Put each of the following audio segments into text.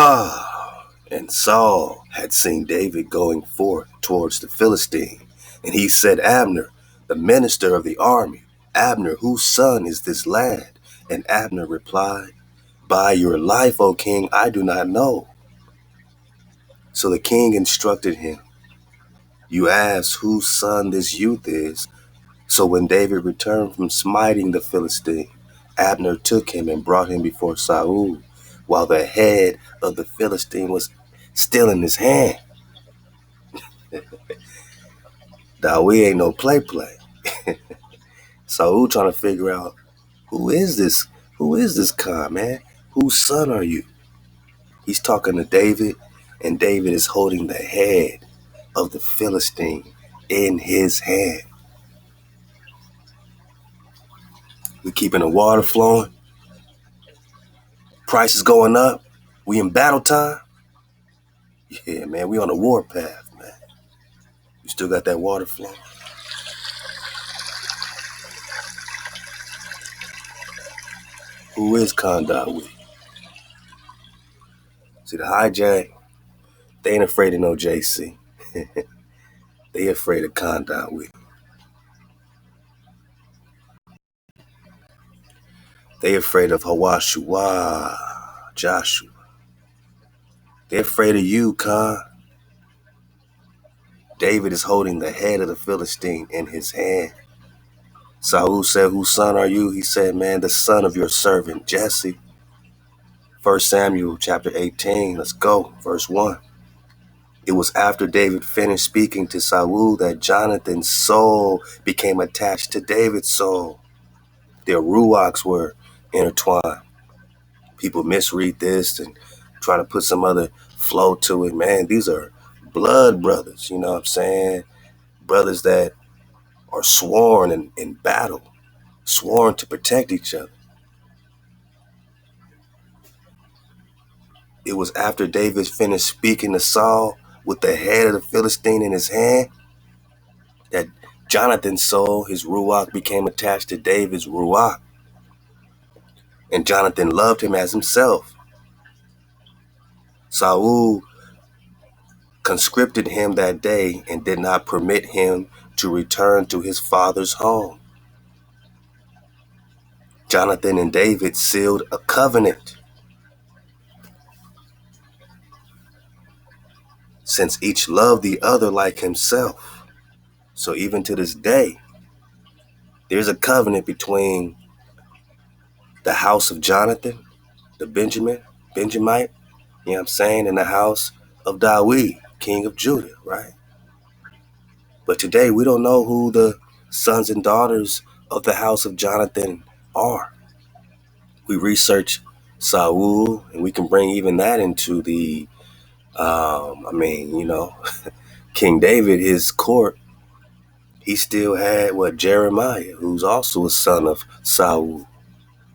And Saul had seen David going forth towards the Philistine, and he said, Abner, the minister of the army, Abner, whose son is this lad? And Abner replied, By your life, O king, I do not know. So the king instructed him, You ask whose son this youth is. So when David returned from smiting the Philistine, Abner took him and brought him before Saul, while the head of the Philistine was still in his hand. Dawi ain't no play. Saul trying to figure out, who is this? Who is this Khan, man? Whose son are you? He's talking to David, and David is holding the head of the Philistine in his hand. We keeping the water flowing. Prices going up. We in battle time. Yeah, man, we on a war path, man. You still got that water flowing. Who is Khan Dawi? See, the hijack, they ain't afraid of no JC. They afraid of Khan Dawi. They afraid of HaWah, Joshua. They're afraid of you, Khan. David is holding the head of the Philistine in his hand. Saul said, Whose son are you? He said, Man, the son of your servant Jesse. 1 Samuel chapter 18. Let's go. Verse 1. It was after David finished speaking to Saul that Jonathan's soul became attached to David's soul. Their ruachs were intertwined. People misread this and try to put some other flow to it. Man, these are blood brothers, you know what I'm saying? Brothers that are sworn in battle, sworn to protect each other. It was after David finished speaking to Saul with the head of the Philistine in his hand that Jonathan's soul, his ruach, became attached to David's ruach. And Jonathan loved him as himself. Saul conscripted him that day and did not permit him to return to his father's home. Jonathan and David sealed a covenant. Since each loved the other like himself. So even to this day, there's a covenant between the house of Jonathan, the Benjamite, you know what I'm saying, and the house of David, king of Judah, right? But today we don't know who the sons and daughters of the house of Jonathan are. We research Saul, and we can bring even that into the, King David, his court. He still had Jeremiah, who's also a son of Saul.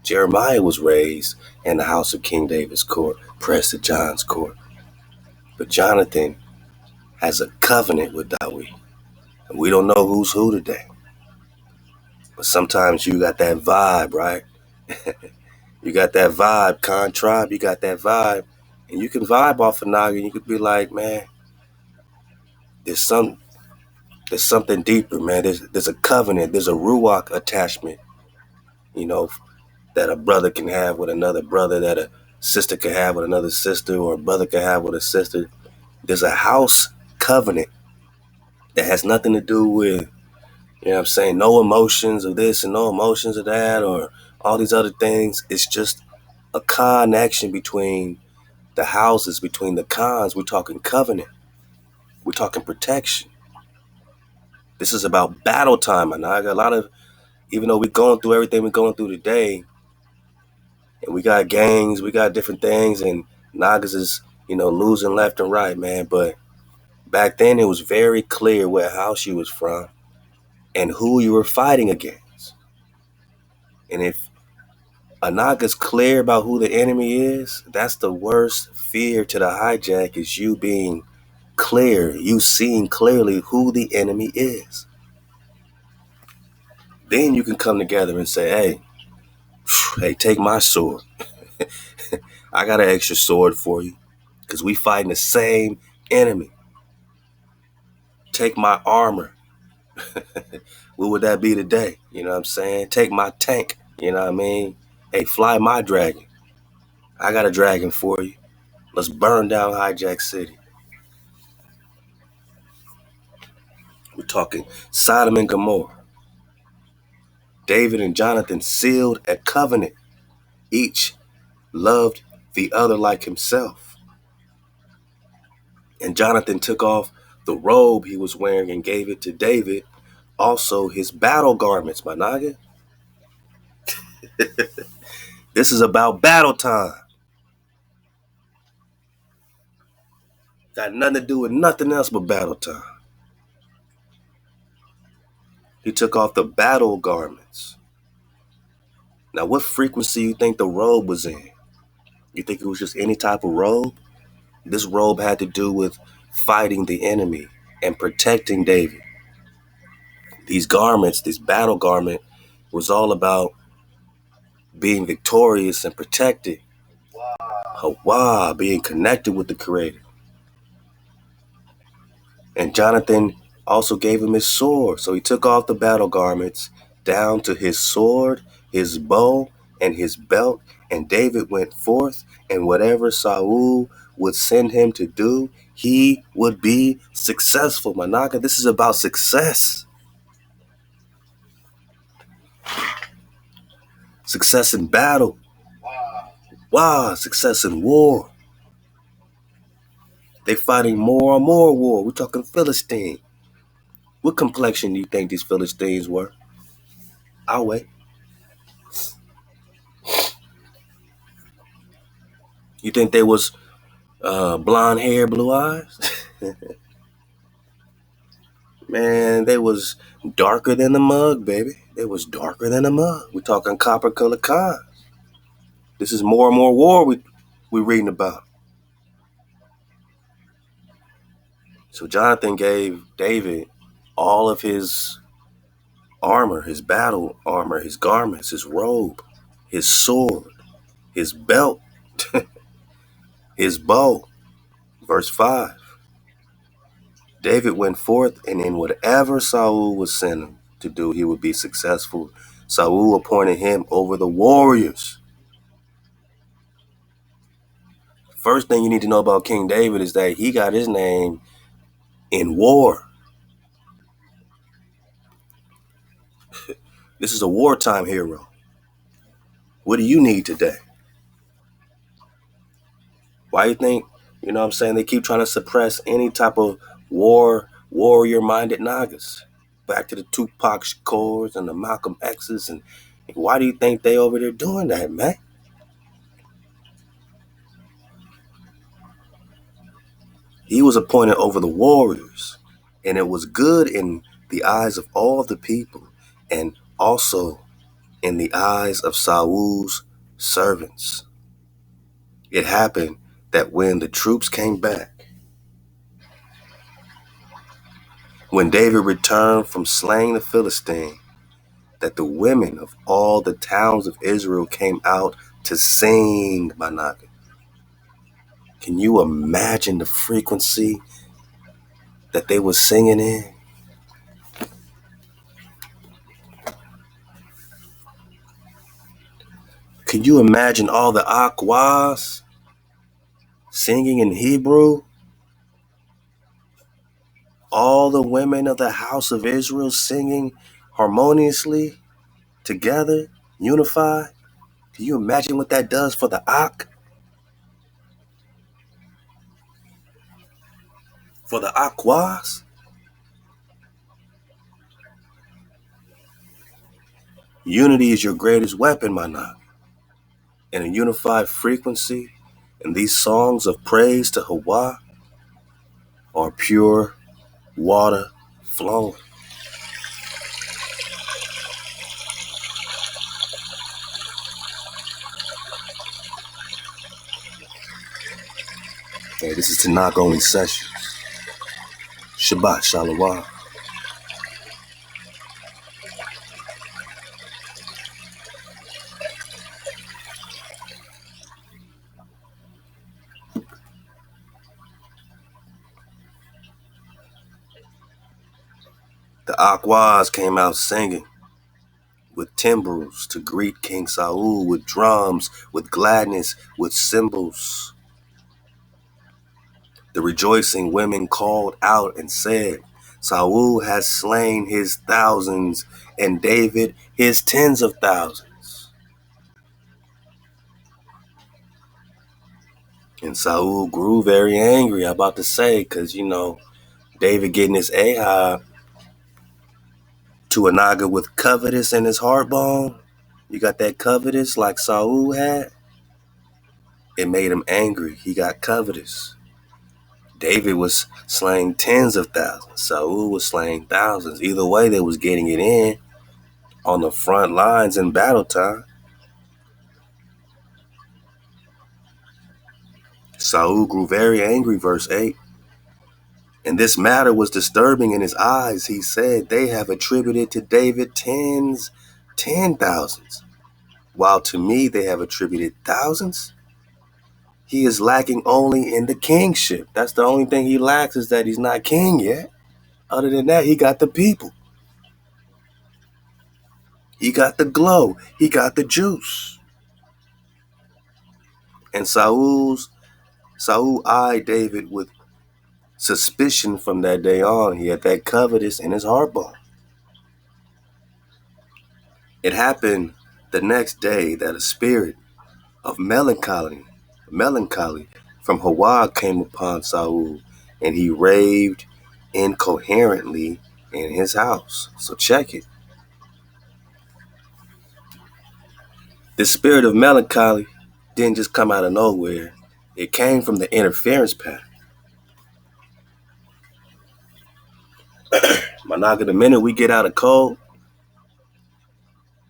Jeremiah was raised in the house of King David's court, pressed to John's court. But Jonathan has a covenant with David. And we don't know who's who today. But sometimes you got that vibe, right? You got that vibe, Khan Tribe, you got that vibe. And you can vibe off of Naga, and you could be like, man, there's something deeper, man. There's a covenant, there's a ruach attachment, you know, that a brother can have with another brother, that a sister can have with another sister, or a brother can have with a sister. There's a house covenant that has nothing to do with, you know what I'm saying, no emotions of this and no emotions of that, or all these other things. It's just a connection between the houses, between the Khans. We're talking covenant. We're talking protection. This is about battle time. And I got a lot of, even though we're going through everything we're going through today, and we got gangs, we got different things, and Nagas is, losing left and right, man. But back then it was very clear what house you was from and who you were fighting against. And if a Naga's clear about who the enemy is, that's the worst fear to the hijack, is you being clear, you seeing clearly who the enemy is. Then you can come together and say, hey, take my sword. I got an extra sword for you. Because we fighting the same enemy. Take my armor. What would that be today? You know what I'm saying? Take my tank. You know what I mean? Hey, fly my dragon. I got a dragon for you. Let's burn down Hijack City. We're talking Sodom and Gomorrah. David and Jonathan sealed a covenant. Each loved the other like himself. And Jonathan took off the robe he was wearing and gave it to David. Also his battle garments, my naga. This is about battle time. Got nothing to do with nothing else but battle time. He took off the battle garments. Now, what frequency you think the robe was in? You think it was just any type of robe? This robe had to do with fighting the enemy and protecting David. These garments, this battle garment, was all about being victorious and protected. HaWah, being connected with the Creator. And Jonathan also gave him his sword. So he took off the battle garments down to his sword, his bow, and his belt. And David went forth, and whatever Saul would send him to do, he would be successful. Manaka, this is about success. Success in battle. Wow, success in war. They fighting more and more war. We're talking Philistine. What complexion do you think these Philistines were? I'll wait. You think they was blonde hair, blue eyes? Man, they was darker than the mug, baby. They was darker than the mug. We're talking copper color cons. This is more and more war we reading about. So Jonathan gave David all of his armor, his battle armor, his garments, his robe, his sword, his belt, his bow. Verse 5. David went forth, and in whatever Saul would send him to do, he would be successful. Saul appointed him over the warriors. First thing you need to know about King David is that he got his name in war. This is a wartime hero. What do you need today? Why you think, you know what I'm saying, they keep trying to suppress any type of warrior-minded Nagas? Back to the Tupac Shakurs and the Malcolm X's. And why do you think they over there doing that, man? He was appointed over the warriors, and it was good in the eyes of all the people, and also in the eyes of Saul's servants. It happened that when the troops came back, when David returned from slaying the Philistine, that the women of all the towns of Israel came out to sing Tanahk. Can you imagine the frequency that they were singing in? Can you imagine all the HaWahs singing in Hebrew? All the women of the house of Israel singing harmoniously, together, unified? Can you imagine what that does for the Ak? For the HaWahs? Unity is your greatest weapon, my Nak. In a unified frequency, and these songs of praise to HaWah are pure water flowing. Hey, this is Tanahk only sessions. ShaBat, ShaLaWam. The Aquas came out singing with timbrels to greet King Saul, with drums, with gladness, with cymbals. The rejoicing women called out and said, Saul has slain his thousands, and David his tens of thousands. And Saul grew very angry, I'm about to say, because, David getting his Ahab to a naga with covetous in his heart bone. You got that covetous like Saul had. It made him angry. He got covetous. David was slaying tens of thousands. Saul was slaying thousands. Either way, they was getting it in on the front lines in battle time. Saul grew very angry, verse 8. And this matter was disturbing in his eyes. He said, they have attributed to David ten thousands, while to me they have attributed thousands. He is lacking only in the kingship. That's the only thing he lacks, is that he's not king yet. Other than that, he got the people. He got the glow. He got the juice. And Saul eyed David with suspicion from that day on. He had that covetous in his heart bone. It happened the next day that a spirit of melancholy from HaWah came upon Saul, and he raved incoherently in his house. So check it. This spirit of melancholy didn't just come out of nowhere. It came from the interference pattern. Managa, the minute we get out of code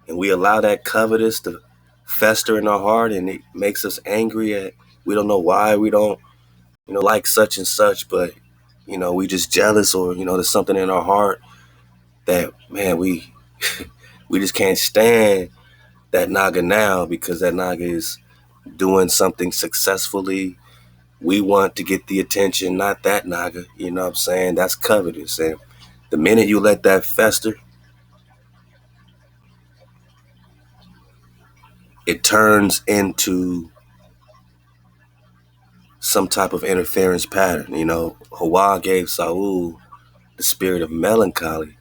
and we allow that covetous to fester in our heart, and it makes us angry at, we don't know why we don't, like such and such, but, we just jealous, or, there's something in our heart that, man, we just can't stand that naga now because that naga is doing something successfully. We want to get the attention, not that naga. You know what I'm saying? That's covetous. And the minute you let that fester, it turns into some type of interference pattern. HaWah gave Saul the spirit of melancholy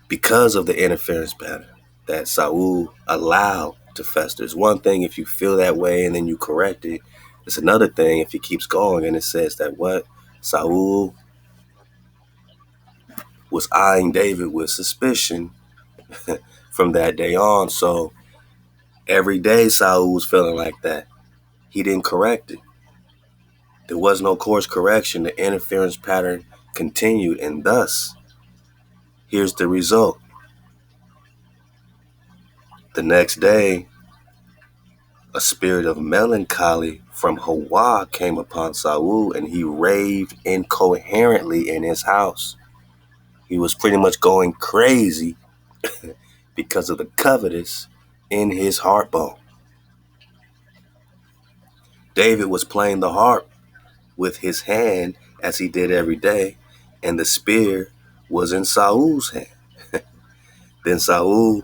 because of the interference pattern that Saul allowed to fester. It's one thing if you feel that way and then you correct it. It's another thing if he keeps going and it says that what? Saul was eyeing David with suspicion from that day on. So every day Saul was feeling like that. He didn't correct it. There was no course correction. The interference pattern continued, and thus, here's the result. The next day, a spirit of melancholy from HaWah came upon Saul, and he raved incoherently in his house. He was pretty much going crazy because of the covetous in his heart bone. David was playing the harp with his hand as he did every day, and the spear was in Saul's hand. Then Saul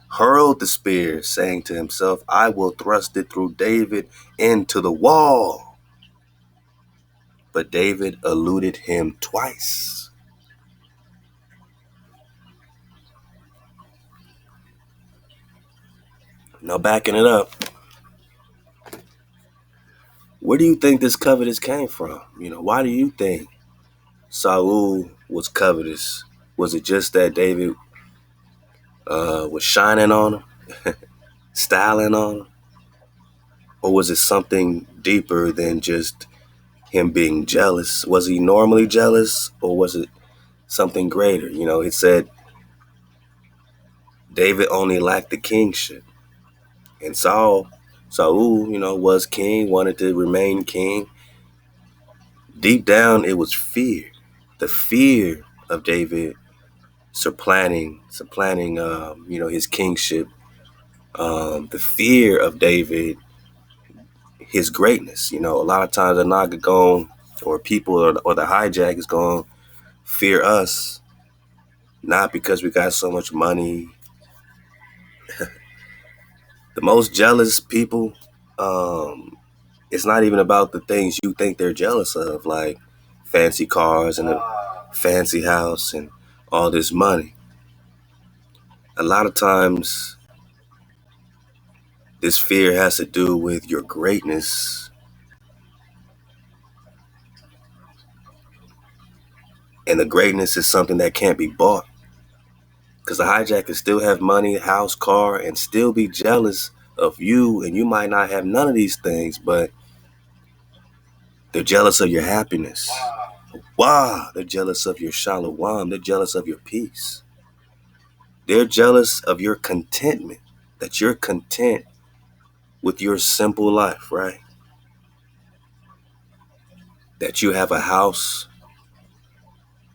hurled the spear, saying to himself, I will thrust it through David into the wall. But David eluded him twice. Now backing it up, where do you think this covetous came from? Why do you think Saul was covetous? Was it just that David was shining on him, styling on him? Or was it something deeper than just him being jealous? Was he normally jealous, or was it something greater? It said David only lacked the kingship. And Saul, was king, wanted to remain king. Deep down, it was fear. The fear of David supplanting, his kingship. The fear of David, his greatness. A lot of times a naga gone, or people, or the hijack is gone fear us, not because we got so much money. The most jealous people, it's not even about the things you think they're jealous of, like fancy cars and a fancy house and all this money. A lot of times, this fear has to do with your greatness, and the greatness is something that can't be bought. Because the hijack can still have money, house, car, and still be jealous of you, and you might not have none of these things, but they're jealous of your happiness. Wow, they're jealous of your ShaLaWam. They're jealous of your peace. They're jealous of your contentment, that you're content with your simple life, right? That you have a house,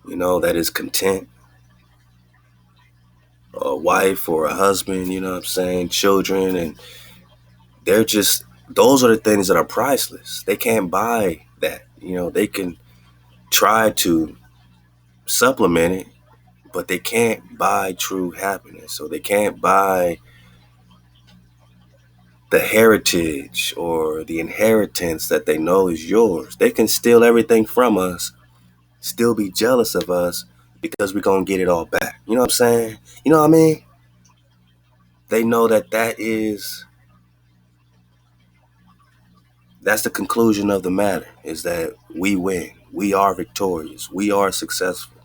that is content, a wife or a husband, you know what I'm saying, children, and those are the things that are priceless. They can't buy that. They can try to supplement it, but they can't buy true happiness. So they can't buy the heritage or the inheritance that they know is yours. They can steal everything from us, still be jealous of us because we're going to get it all back. You know what I'm saying? You know what I mean? They know that's the conclusion of the matter, is that we win. We are victorious. We are successful.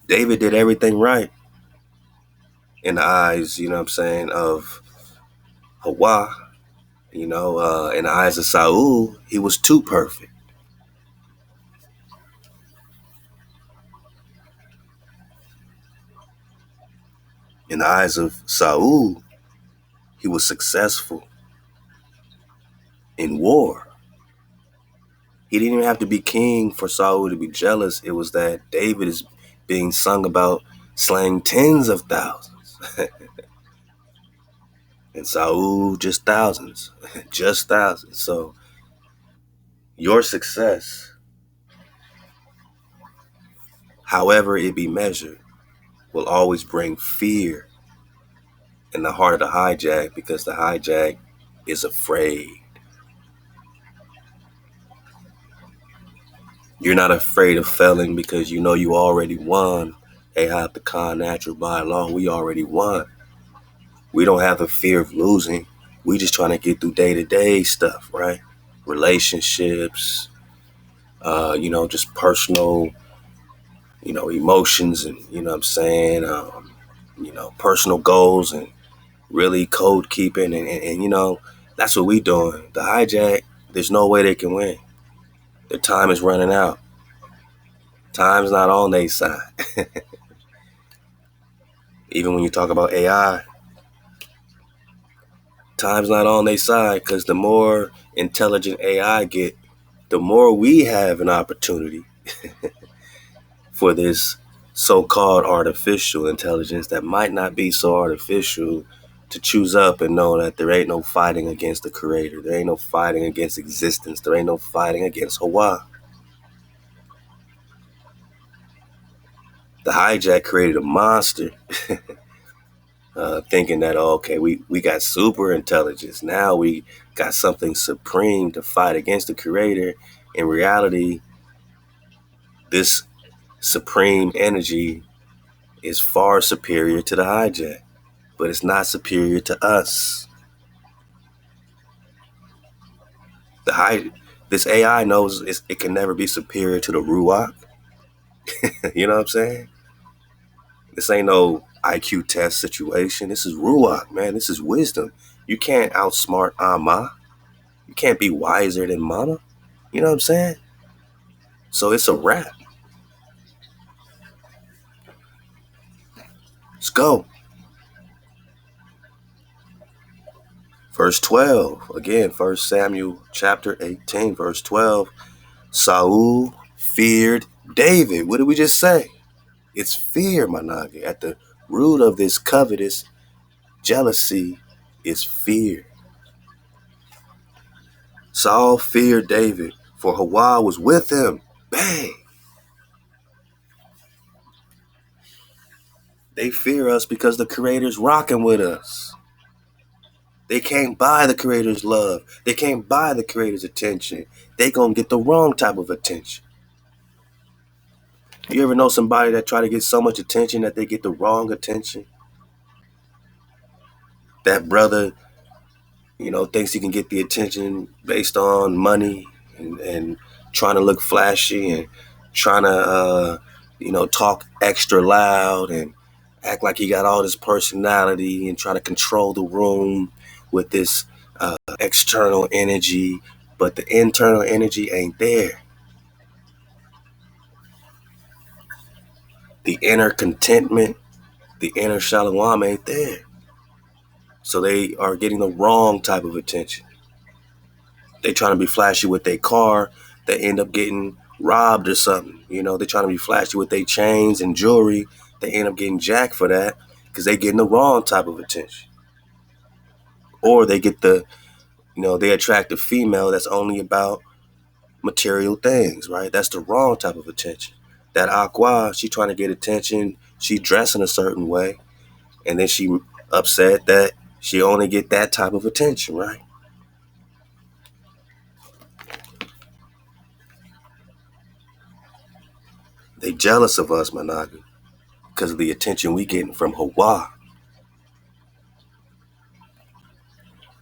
David did everything right in the eyes, you know what I'm saying, of HaWah. In the eyes of Saul, he was too perfect. In the eyes of Saul, he was successful in war. He didn't even have to be king for Saul to be jealous. It was that David is being sung about slaying tens of thousands. And Saul just thousands. Just thousands. So your success, however it be measured, will always bring fear in the heart of the hijack, because the hijack is afraid. You're not afraid of failing because you know you already won. Ahab the Khan, natural by law, we already won. We don't have a fear of losing. We just trying to get through day-to-day stuff, right? Relationships, just personal, emotions, and what I'm saying, personal goals, and really code keeping, and that's what we doing. The hijack, there's no way they can win. Their time is running out. Time's not on their side. Even when you talk about AI, time's not on their side, because the more intelligent AI get, the more we have an opportunity for this so-called artificial intelligence that might not be so artificial to choose up and know that there ain't no fighting against the creator. There ain't no fighting against existence. There ain't no fighting against HaWah. The hijack created a monster, thinking that, okay, we got super intelligence. Now we got something supreme to fight against the creator. In reality, this supreme energy is far superior to the hijack, but it's not superior to us. This AI knows it can never be superior to the Ruach. You know what I'm saying? This ain't no IQ test situation. This is Ruach, man. This is wisdom. You can't outsmart Amma. You can't be wiser than Mama. You know what I'm saying? So it's a wrap. Let's go. Verse 12. Again, 1 Samuel chapter 18, verse 12. Saul feared David. What did we just say? It's fear, my naga. At the root of this covetous jealousy is fear. Saul feared David, for HaWah was with him. Bang! They fear us because the Creator's rocking with us. They can't buy the Creator's love. They can't buy the Creator's attention. They gonna get the wrong type of attention. You ever know somebody that try to get so much attention that they get the wrong attention? That brother, thinks he can get the attention based on money and trying to look flashy and trying to, talk extra loud and act like he got all this personality and try to control the room with this external energy, but the internal energy ain't there. The inner contentment, the inner ShaLaWam ain't there. So they are getting the wrong type of attention. They trying to be flashy with their car, they end up getting robbed or something. They trying to be flashy with their chains and jewelry, they end up getting jacked for that because they getting the wrong type of attention. Or they get they attract a female that's only about material things, right? That's the wrong type of attention. That Aqua, she trying to get attention, she dressing a certain way, and then she upset that she only get that type of attention, right? They jealous of us, Managa, because of the attention we getting from HaWah.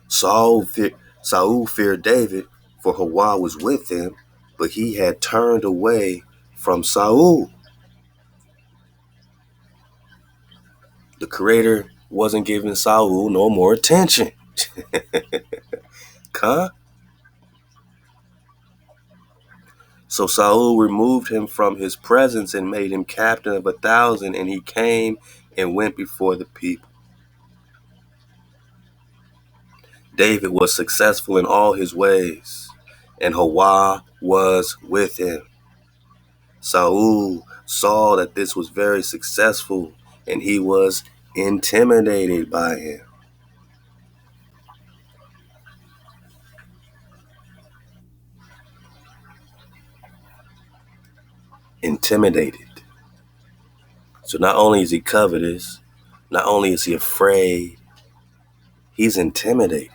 Saul feared David, for HaWah was with him, but he had turned away from Saul. The Creator wasn't giving Saul no more attention. Huh? So Saul removed him from his presence and made him captain of 1,000, and he came and went before the people. David was successful in all his ways, and HaWah was with him. Saul saw that this was very successful, and he was intimidated by him. Intimidated. So not only is he covetous, not only is he afraid, he's intimidated.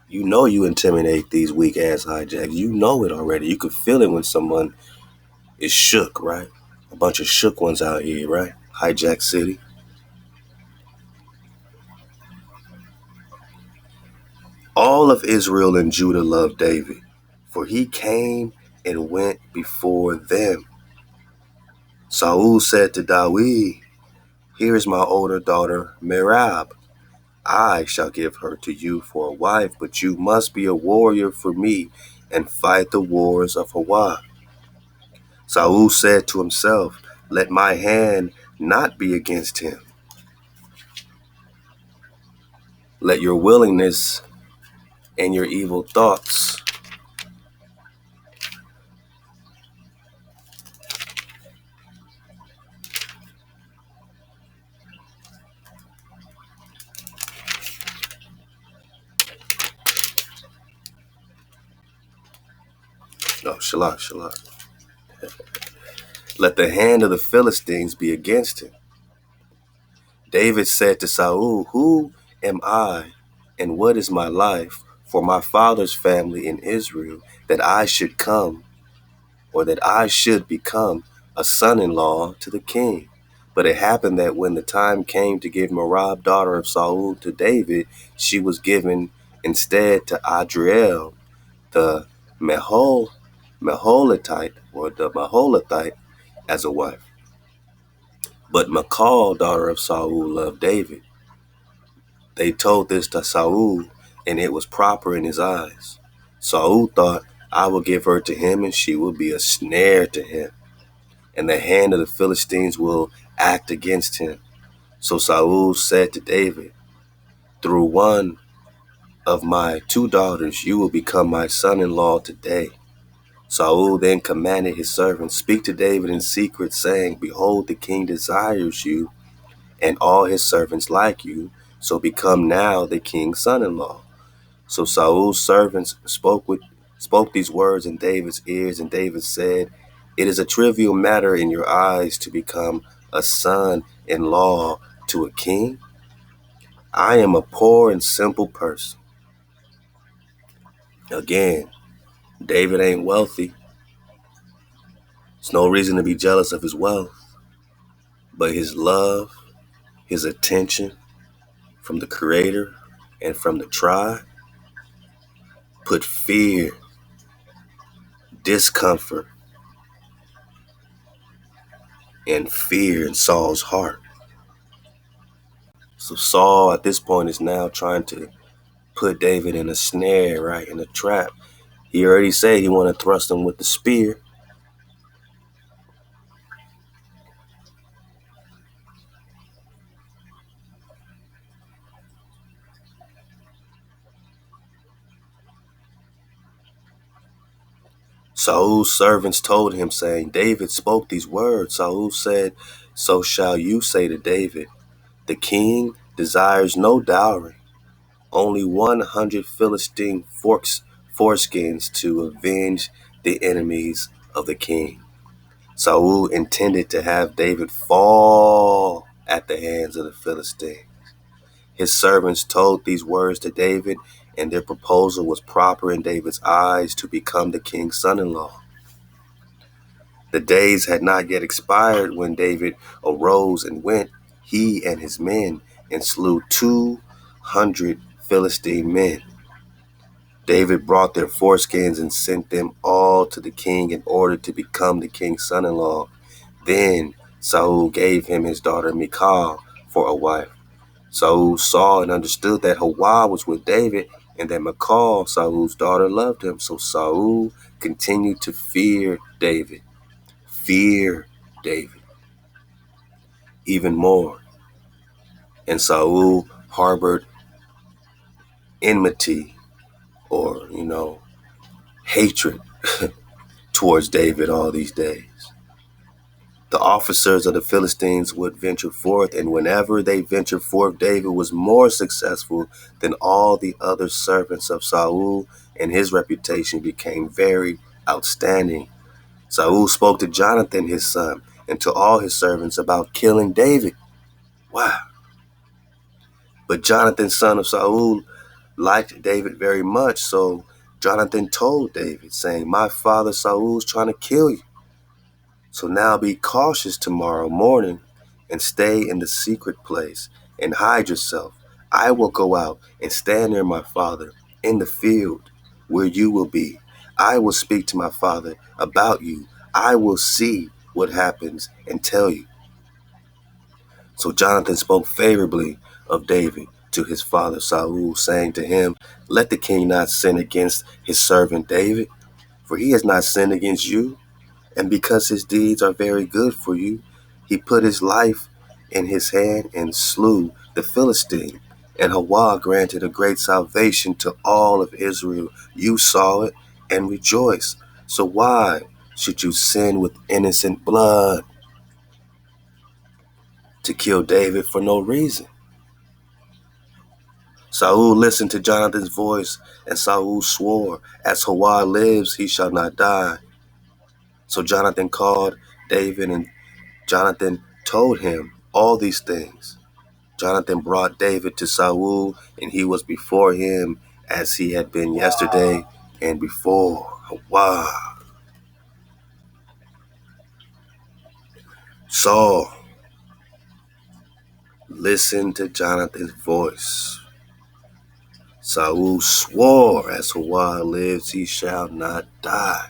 You intimidate these weak ass hijacks. You know it already. You could feel it when someone is shook, right? A bunch of shook ones out here, right? Hijack City. All of Israel and Judah loved David, for he came and went before them. Saul said to David, "Here is my older daughter, Merab. I shall give her to you for a wife, but you must be a warrior for me and fight the wars of HaWah." Saul said to himself, "Let my hand not be against him. Let your willingness and your evil thoughts Shalak. Let the hand of the Philistines be against him." David said to Saul, "Who am I and what is my life for my father's family in Israel that I should come or that I should become a son-in-law to the king?" But it happened that when the time came to give Merab, daughter of Saul, to David, she was given instead to Adriel, the Meholatite, as a wife. But Michal, daughter of Saul, loved David. They told this to Saul, and it was proper in his eyes. Saul thought, "I will give her to him, and she will be a snare to him, and the hand of the Philistines will act against him." So Saul said to David, "Through one of my 2 daughters you will become my son-in-law today." Saul then commanded his servants, "Speak to David in secret, saying, Behold, the king desires you, and all his servants like you, so become now the king's son-in-law." So Saul's servants spoke these words in David's ears, and David said, "It is a trivial matter in your eyes to become a son-in-law to a king? I am a poor and simple person. Again, David ain't wealthy. There's no reason to be jealous of his wealth, but his love, his attention from the Creator and from the tribe put fear, discomfort, and fear in Saul's heart. So Saul at this point is now trying to put David in a snare, right, in a trap. He already said he want to thrust him with the spear. Saul's servants told him, saying, David spoke these words. Saul said, so shall you say to David, the king desires no dowry, only 100 Philistine foreskins to avenge the enemies of the king. Saul intended to have David fall at the hands of the Philistines. His servants told these words to David, and their proposal was proper in David's eyes to become the king's son-in-law. The days had not yet expired when David arose and went, he and his men, and slew 200 Philistine men. David brought their foreskins and sent them all to the king in order to become the king's son-in-law. Then Saul gave him his daughter Michal for a wife. Saul saw and understood that HaWah was with David, and that Michal, Saul's daughter, loved him. So Saul continued to fear David even more. And Saul harbored enmity or, hatred towards David all these days. The officers of the Philistines would venture forth, and whenever they ventured forth, David was more successful than all the other servants of Saul, and his reputation became very outstanding. Saul spoke to Jonathan, his son, and to all his servants about killing David. Wow. But Jonathan, son of Saul, liked David very much, so Jonathan told David, saying, my father Saul's trying to kill you. So now be cautious tomorrow morning and stay in the secret place and hide yourself. I will go out and stand near my father in the field where you will be. I will speak to my father about you. I will see what happens and tell you. So Jonathan spoke favorably of David to his father Saul, saying to him, let the king not sin against his servant David, for he has not sinned against you. And because his deeds are very good for you, he put his life in his hand and slew the Philistine. And HaWah granted a great salvation to all of Israel. You saw it and rejoiced. So why should you sin with innocent blood to kill David for no reason? Saul listened to Jonathan's voice, and Saul swore, as HaWah lives, he shall not die. So Jonathan called David, and Jonathan told him all these things. Jonathan brought David to Saul, and he was before him as he had been yesterday and before. Wow. Saul listened to Jonathan's voice. Saul swore, as HaWah lives, he shall not die.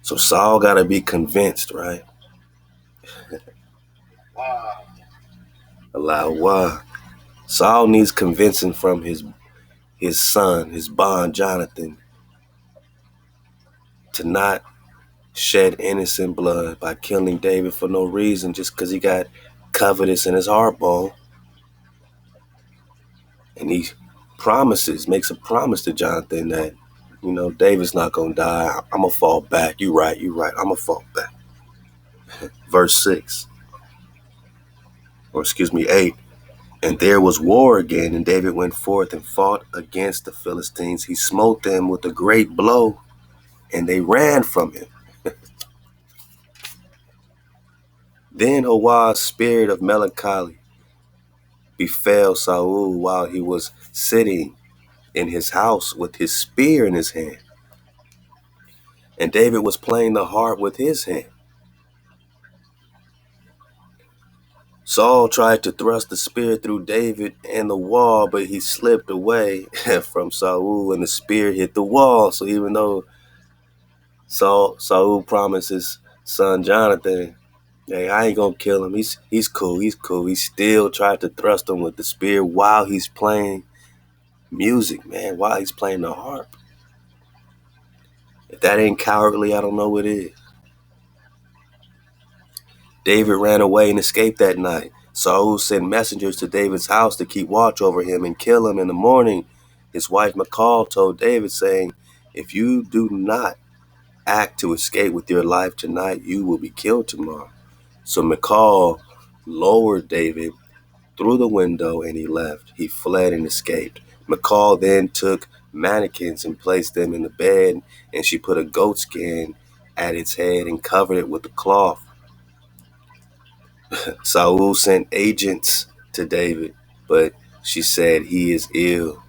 So Saul got to be convinced, right? Halal HaWah. Saul needs convincing from his son, his bond, Jonathan, to not shed innocent blood by killing David for no reason, just because he got covetous in his heart bone. And he makes a promise to Jonathan that, David's not going to die. I'm going to fall back. You right. I'm going to fall back. Verse 6, or excuse me, 8. And there was war again, and David went forth and fought against the Philistines. He smote them with a great blow, and they ran from him. Then HaWah's spirit of melancholy befell Saul while he was sitting in his house with his spear in his hand. And David was playing the harp with his hand. Saul tried to thrust the spear through David and the wall, but he slipped away from Saul and the spear hit the wall. So even though Saul promised his son Jonathan, hey, I ain't gonna kill him. He's cool. He still tried to thrust him with the spear while he's playing music, man, while he's playing the harp. If that ain't cowardly, I don't know what is. David ran away and escaped that night. Saul sent messengers to David's house to keep watch over him and kill him in the morning. His wife Michal told David, saying, if you do not act to escape with your life tonight, you will be killed tomorrow. So Michal lowered David through the window and he left. He fled and escaped. Michal then took mannequins and placed them in the bed, and she put a goat skin at its head and covered it with a cloth. Saul sent agents to David, but she said he is ill.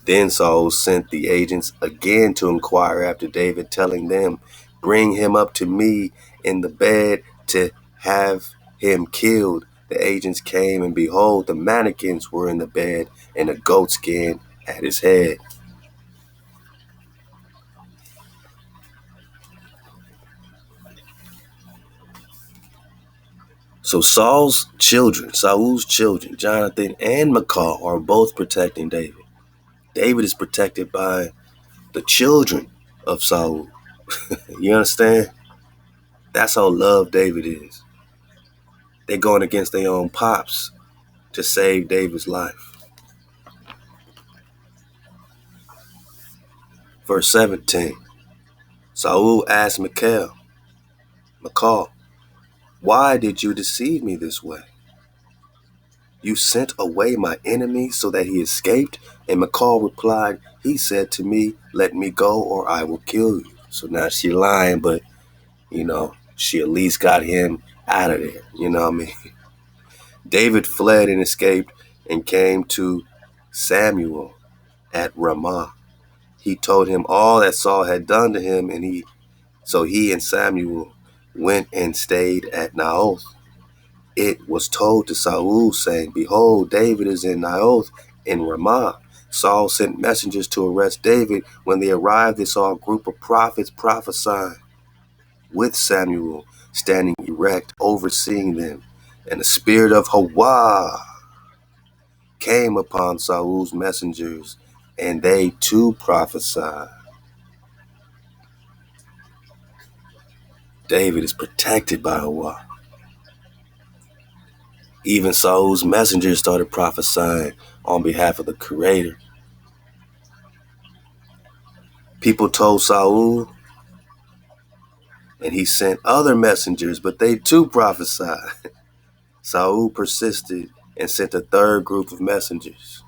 Then Saul sent the agents again to inquire after David, telling them, bring him up to me in the bed to have him killed. The agents came, and behold, the mannequins were in the bed and a goat skin at his head. So Saul's children, Jonathan and Michal, are both protecting David. David is protected by the children of Saul. You understand? That's how loved David is. They're going against their own pops to save David's life. Verse 17. Saul asked Michal, why did you deceive me this way? You sent away my enemy so that he escaped? And Michal replied, he said to me, let me go or I will kill you. So now she lying, but she at least got him out of there. You know what I mean? David fled and escaped and came to Samuel at Ramah. He told him all that Saul had done to him, and he and Samuel went and stayed at Naoth. It was told to Saul, saying, behold, David is in Naoth in Ramah. Saul sent messengers to arrest David. When they arrived, they saw a group of prophets prophesying, with Samuel standing erect, overseeing them. And the spirit of HaWah came upon Saul's messengers, and they too prophesied. David is protected by HaWah. Even Saul's messengers started prophesying on behalf of the Creator. People told Saul, and he sent other messengers, but they too prophesied. Saul persisted and sent a third group of messengers.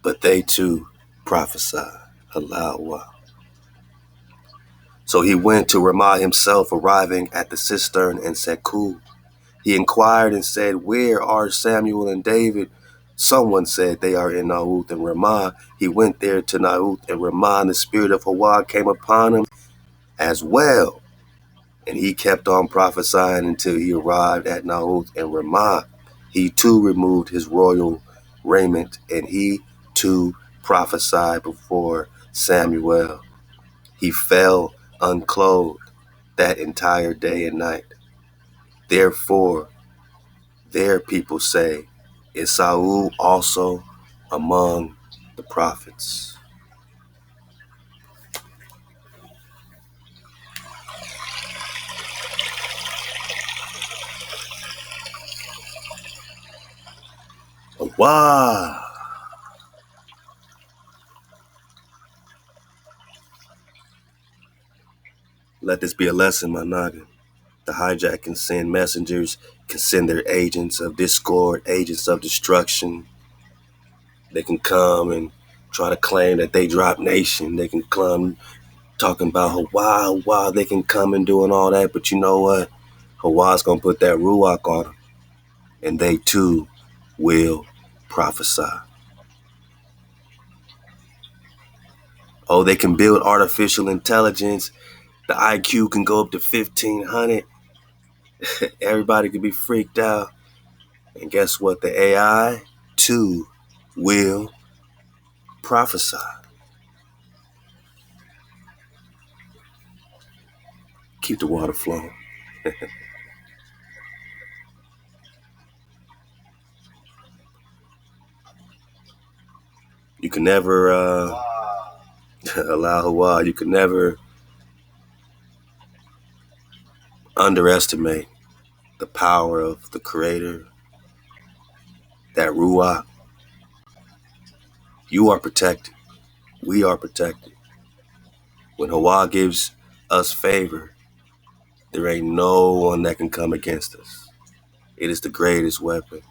But they too prophesied. Halal HaWah. So he went to Ramah himself, arriving at the cistern and Seku. He inquired and said, where are Samuel and David? Someone said, they are in Naoth and Ramah. He went there to Naoth and Ramah, and the spirit of HaWah came upon him as well. And he kept on prophesying until he arrived at Naoth and Ramah. He too removed his royal raiment, and he too prophesied before Samuel. He fell unclothed that entire day and night. Therefore, their people say, is Saul also among the prophets? HaWah! Let this be a lesson, my noggin. The hijack can send messengers, can send their agents of discord, agents of destruction. They can come and try to claim that they drop nation. They can come talking about HaWah. They can come and doing all that. But you know what? HaWah's going to put that Ruach on them. And they too will prophesy. Oh, they can build artificial intelligence. The IQ can go up to 1,500. Everybody can be freaked out. And guess what? The AI too will prophesy. Keep the water flowing. You can never allow HaWah. You can never underestimate the power of the Creator, that Ruach. You are protected. We are protected. When HaWah gives us favor, there ain't no one that can come against us. It is the greatest weapon.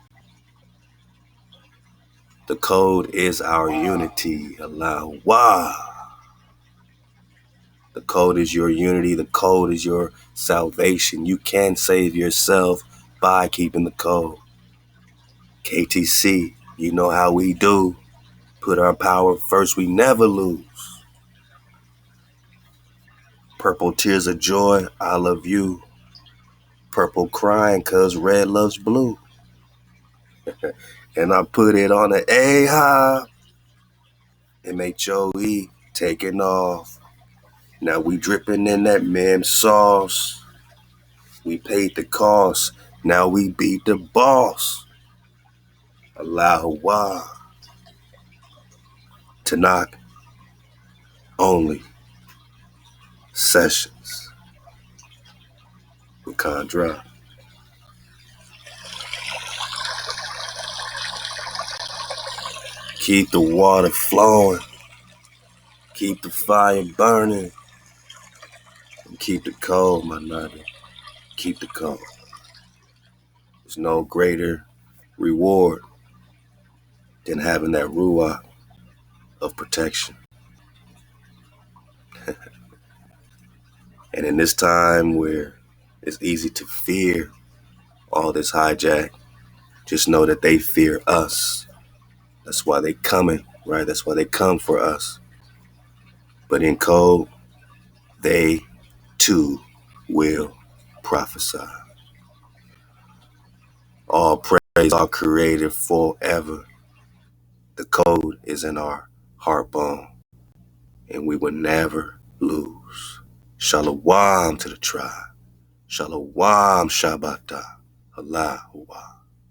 The code is our unity. Halal HaWah. The code is your unity. The code is your salvation. You can save yourself by keeping the code. KTC, you know how we do. Put our power first, we never lose. Purple tears of joy, I love you. Purple crying cause red loves blue. And I put it on the A-Hop. MHOE taking off. Now we dripping in that mem sauce. We paid the cost. Now we beat the boss. Halal HaWah. Tanahk only sessions. Pecan drop. Keep the water flowing. Keep the fire burning. And keep the cold, my nugget. Keep the cold. There's no greater reward than having that ruach of protection. And in this time where it's easy to fear all this hijack, just know that they fear us. That's why they coming, right? That's why they come for us. But in code, they too will prophesy. All praise our Creator forever. The code is in our heart bone, and we will never lose. ShaLaWam to the tribe. ShaLaWam ShaBat. Halal HaWah.